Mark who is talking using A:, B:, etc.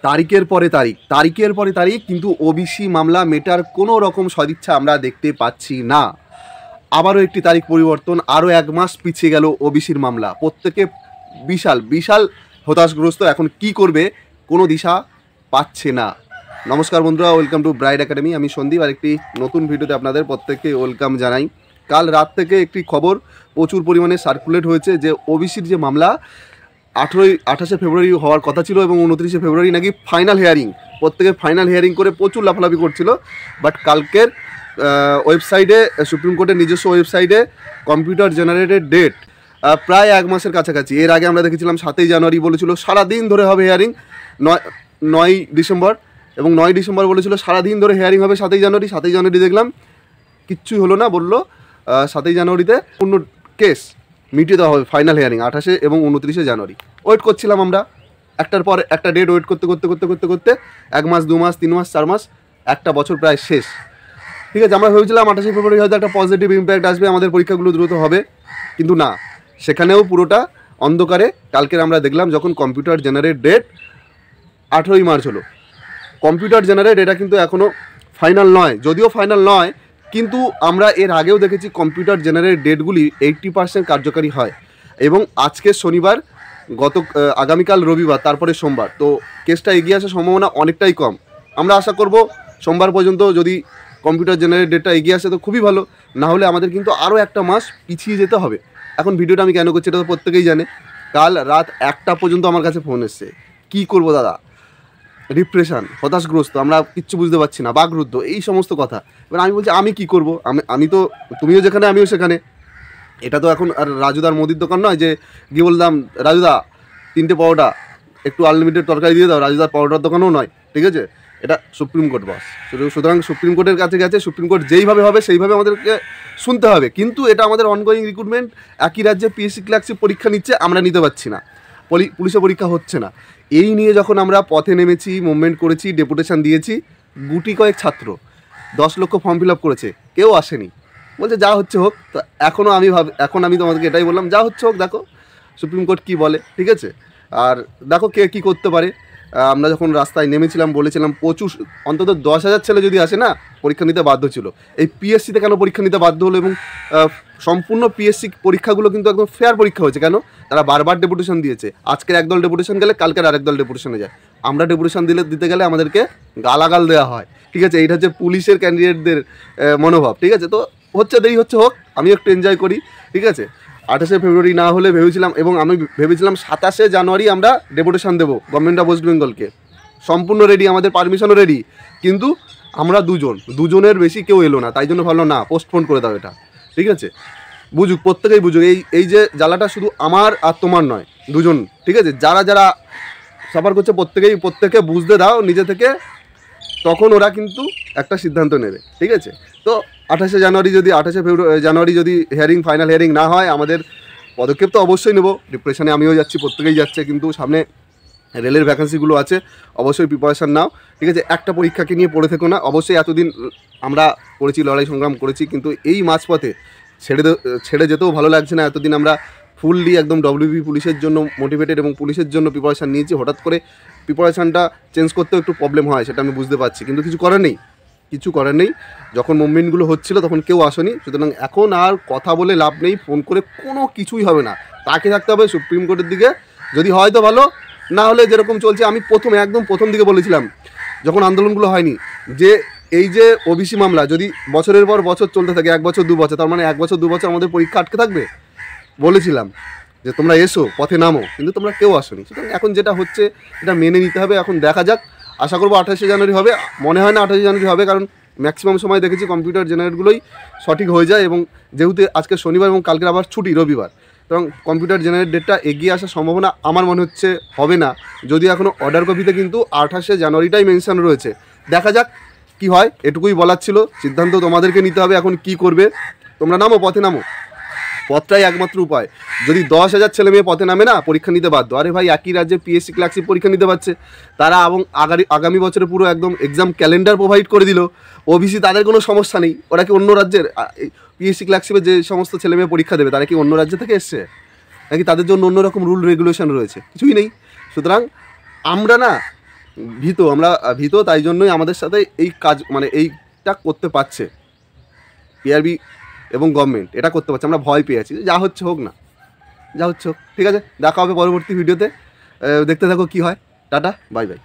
A: তারিখের পরে তারিখ কিন্তু ওবিসি মামলা মেটার কোনো রকম সদিচ্ছা আমরা দেখতে পাচ্ছি না। আবারও একটি তারিখ পরিবর্তন, আরও 1 মাস পিছিয়ে গেল ওবিসির মামলা। প্রত্যেকে বিশাল হতাশগ্রস্ত। এখন কি করবে কোনো দিশা পাচ্ছে না। নমস্কার বন্ধুরা, ওয়েলকাম টু ব্রাইড একাডেমি। আমি সন্দীপ, আর একটি নতুন ভিডিওতে আপনাদের প্রত্যেককে ওয়েলকাম জানাই। কাল রাত থেকে একটি খবর প্রচুর পরিমাণে সার্কুলেট হয়েছে যে ওবিসির যে মামলা 28শে ফেব্রুয়ারি হওয়ার কথা ছিল এবং 29শে ফেব্রুয়ারি নাকি ফাইনাল হিয়ারিং। প্রত্যেকে ফাইনাল হিয়ারিং করে প্রচুর লাফালাফি করছিল। বাট কালকের ওয়েবসাইটে, সুপ্রিম কোর্টের নিজস্ব ওয়েবসাইটে কম্পিউটার জেনারেটেড ডেট প্রায় 1 মাসের কাছাকাছি। এর আগে আমরা দেখেছিলাম 7ই জানুয়ারি বলেছিল সারাদিন ধরে হবে হিয়ারিং, 9 ডিসেম্বর, এবং 9 ডিসেম্বর বলেছিল সারাদিন ধরে হিয়ারিং হবে 7ই জানুয়ারি দেখলাম কিচ্ছুই হলো না। বললো 7ই জানুয়ারিতে পূর্ণ কেস মিটিয়ে দেওয়া হবে, ফাইনাল হিয়ারিং 28শে এবং 29শে জানুয়ারি। ওয়েট করছিলাম আমরা, একটার পর একটা ডেট ওয়েট করতে 1 মাস, 2 মাস, 3 মাস, 4 মাস, একটা বছর প্রায় শেষ। ঠিক আছে, আমরা ভেবেছিলাম 28শে ফেব্রুয়ারি হয়তো একটা পজিটিভ ইম্প্যাক্ট আসবে, আমাদের পরীক্ষাগুলো দ্রুত হবে, কিন্তু না, সেখানেও পুরোটা অন্ধকারে। কালকের আমরা দেখলাম যখন কম্পিউটার জেনারেট ডেট 18ই মার্চ হলো। কম্পিউটার জেনারেট এটা কিন্তু এখনও ফাইনাল নয়, যদিও ফাইনাল নয়, কিন্তু আমরা এর আগেও দেখেছি কম্পিউটার জেনারেট ডেটগুলি 80% কার্যকারী হয়। এবং আজকে শনিবার, আগামীকাল রবিবার, তারপরে সোমবার, তো কেসটা এগিয়ে আসার সম্ভাবনা অনেকটাই কম। আমরা আশা করব সোমবার পর্যন্ত যদি কম্পিউটার জেনারেট ডেটটা এগিয়ে আসে তো খুবই ভালো, না হলে আমাদের কিন্তু আরও 1 মাস পিছিয়ে যেতে হবে। এখন ভিডিওটা আমি কেন করছি এটা তো প্রত্যেকেই জানে। কাল রাত 1টা পর্যন্ত আমার কাছে ফোন এসছে, কী করবো দাদা, ডিপ্রেশন, হতাশগ্রস্ত, আমরা কিচ্ছু বুঝতে পারছি না, বাকরুদ্ধ, এই সমস্ত কথা। এবার আমি বলছি আমি কি করব, আমি তো, তুমিও যেখানে আমিও সেখানে। এটা তো এখন আর রাজুদার মুদির দোকান নয় যে গিয়ে বললাম রাজুদা 3টে পরোটা, একটু আনলিমিটেড তরকারি দিয়ে দাও। রাজুদার পরোটার দোকানও নয়, ঠিক আছে, এটা সুপ্রিম কোর্ট বস। সুতরাং সুপ্রিম কোর্টের কাছে গেছে, সুপ্রিম কোর্ট যেইভাবে হবে সেইভাবে আমাদেরকে শুনতে হবে। কিন্তু এটা আমাদের অনগোয়িং রিক্রুটমেন্ট, একই রাজ্যে পিএসসি ক্লার্কশিপ পরীক্ষা নিচ্ছে, আমরা নিতে পারছি না, পুলিশে পরীক্ষা হচ্ছে না। এই নিয়ে যখন আমরা পথে নেমেছি, মুভমেন্ট করেছি, ডেপুটেশন দিয়েছি, গুটি কয়েক ছাত্র 10 লক্ষ ফর্ম ফিল আপ করেছে, কেউ আসেনি। বলছে যা হচ্ছে হোক। তো এখন আমি তোমাদেরকে এটাই বললাম, যা হচ্ছে হোক, দেখো সুপ্রিম কোর্ট কী বলে, ঠিক আছে, আর দেখো কে কী করতে পারে। আমরা যখন রাস্তায় নেমেছিলাম বলেছিলাম প্রচুর, অন্তত 10,000 ছেলে যদি আসে না পরীক্ষা নিতে বাধ্য ছিল। এই পিএসসিতে কেন পরীক্ষা নিতে বাধ্য হলো? এবং সম্পূর্ণ পিএসসি পরীক্ষাগুলো কিন্তু একদম ফেয়ার পরীক্ষা হয়েছে। কেন? তারা বারবার ডেপুটেশন দিয়েছে। আজকের একদল ডেপুটেশন গেলে কালকের আরেক দল ডেপুটেশনে যায়। আমরা ডেপুটেশন দিতে গেলে আমাদেরকে গালাগাল দেওয়া হয়, ঠিক আছে। এইটা হচ্ছে পুলিশের ক্যান্ডিডেটদের মনোভাব, ঠিক আছে। তো দেরি হচ্ছে হোক, আমি একটু এনজয় করি, ঠিক আছে। 28শে ফেব্রুয়ারি না হলে ভেবেছিলাম, এবং আমি ভেবেছিলাম 27শে জানুয়ারি আমরা ডেপুটেশন দেবো গভর্নমেন্ট অফ ওয়েস্ট বেঙ্গলকে। সম্পূর্ণ রেডি, আমাদের পারমিশনও রেডি, কিন্তু আমরা দুজনের বেশি কেউ এলো না। তাই জন্য ভাবলাম না, পোস্টপোন করে দাও এটা, ঠিক আছে। বুঝুক, প্রত্যেকেই বুঝুক, এই যে জ্বালাটা শুধু আমার আর তোমার নয়, দুজন, ঠিক আছে। যারা সাফার করছে প্রত্যেকে বুঝতে দাও নিজে থেকে, তখন ওরা কিন্তু একটা সিদ্ধান্ত নেবে, ঠিক আছে। তো 28শে জানুয়ারি যদি ফাইনাল হিয়ারিং না হয়, আমাদের পদক্ষেপ তো অবশ্যই নেব। ডিপ্রেশনে আমিও যাচ্ছি, প্রত্যেকেই যাচ্ছে, কিন্তু সামনে রেলের ভ্যাকেন্সিগুলো আছে, অবশ্যই প্রিপারেশান নাও, ঠিক আছে। একটা পরীক্ষাকে নিয়ে পড়ে থেকো না। অবশ্যই এতদিন আমরা করেছি, লড়াই সংগ্রাম করেছি, কিন্তু এই মাঝপথে ছেড়ে যেতেও ভালো লাগছে না। এতদিন আমরা ফুললি একদম ডব্লিউবি পুলিশের জন্য মোটিভেটেড এবং পুলিশের জন্য প্রিপারেশান নিয়েছি। হঠাৎ করে প্রিপারেশানটা চেঞ্জ করতেও একটু প্রবলেম হয়, সেটা আমি বুঝতে পারছি, কিন্তু কিছু করার নেই। যখন মুভমেন্টগুলো হচ্ছিল তখন কেউ আসেনি, সুতরাং এখন আর কথা বলে লাভ নেই, ফোন করে কোনো কিছুই হবে না। তাকে থাকতে হবে সুপ্রিম কোর্টের দিকে, যদি হয় তো ভালো, না হলে যেরকম চলছে। আমি একদম প্রথম দিকে বলেছিলাম, যখন আন্দোলনগুলো হয়নি, যে এই যে ওবিসি মামলা যদি বছরের পর বছর চলতে থাকে, 1 বছর 2 বছর, তার মানে 1 বছর 2 বছর আমাদের পরীক্ষা আটকে থাকবে। বলেছিলাম যে তোমরা এসো, পথে নামো, কিন্তু তোমরা কেউ আসোনি। সুতরাং এখন যেটা হচ্ছে এটা মেনে নিতে হবে। এখন দেখা যাক, আশা করবো 28শে জানুয়ারি হবে। মনে হয় না 28শে জানুয়ারি হবে, কারণ ম্যাক্সিমাম সময় দেখেছি কম্পিউটার জেনারেটগুলোই সঠিক হয়ে যায়, এবং যেহেতু আজকে শনিবার এবং কালকের আবার ছুটি রবিবার, এবং কম্পিউটার জেনারেট ডেটটা এগিয়ে আসার সম্ভাবনা আমার মনে হচ্ছে হবে না। যদি এখনও অর্ডার কপিতে কিন্তু 28শে জানুয়ারিটাই মেনশন রয়েছে। দেখা যাক কি হয়, এটুকুই বলার ছিল। সিদ্ধান্ত তোমাদেরকে নিতে হবে এখন কি করবে। তোমরা নামো, পথে নামো, পথটাই একমাত্র উপায়। যদি 10,000 ছেলে মেয়ে পথে নামে না, পরীক্ষা নিতে বাধ্য। আরে ভাই, একই রাজ্যে পিএসসি ক্লার্কশিপ পরীক্ষা নিতে পারছে তারা, এবং আগামী বছরে পুরো একদম এক্সাম ক্যালেন্ডার প্রোভাইড করে দিল। ওবিসি তাদের কোনো সমস্যা নেই। ওরা কি অন্য রাজ্যের পিএসসি ক্লার্কশিপে যে সমস্ত ছেলে মেয়ে পরীক্ষা দেবে, তারা কি অন্য রাজ্য থেকে এসছে, নাকি তাদের জন্য অন্যরকম রুল রেগুলেশন রয়েছে? কিছুই নেই। সুতরাং আমরা না ভীত, আমরা ভীত, তাই জন্যই আমাদের সাথে এই কাজ মানে এইটা করতে পারছে পিআরবি এবং গভর্নমেন্ট, এটা করতে পারছে। আমরা ভয় পেয়ে আছি, যা হচ্ছে হোক না, যা হচ্ছে হোক। ঠিক আছে, দেখা হবে পরবর্তী ভিডিওতে, দেখতে থাকো কি হয়। Tata, bye bye.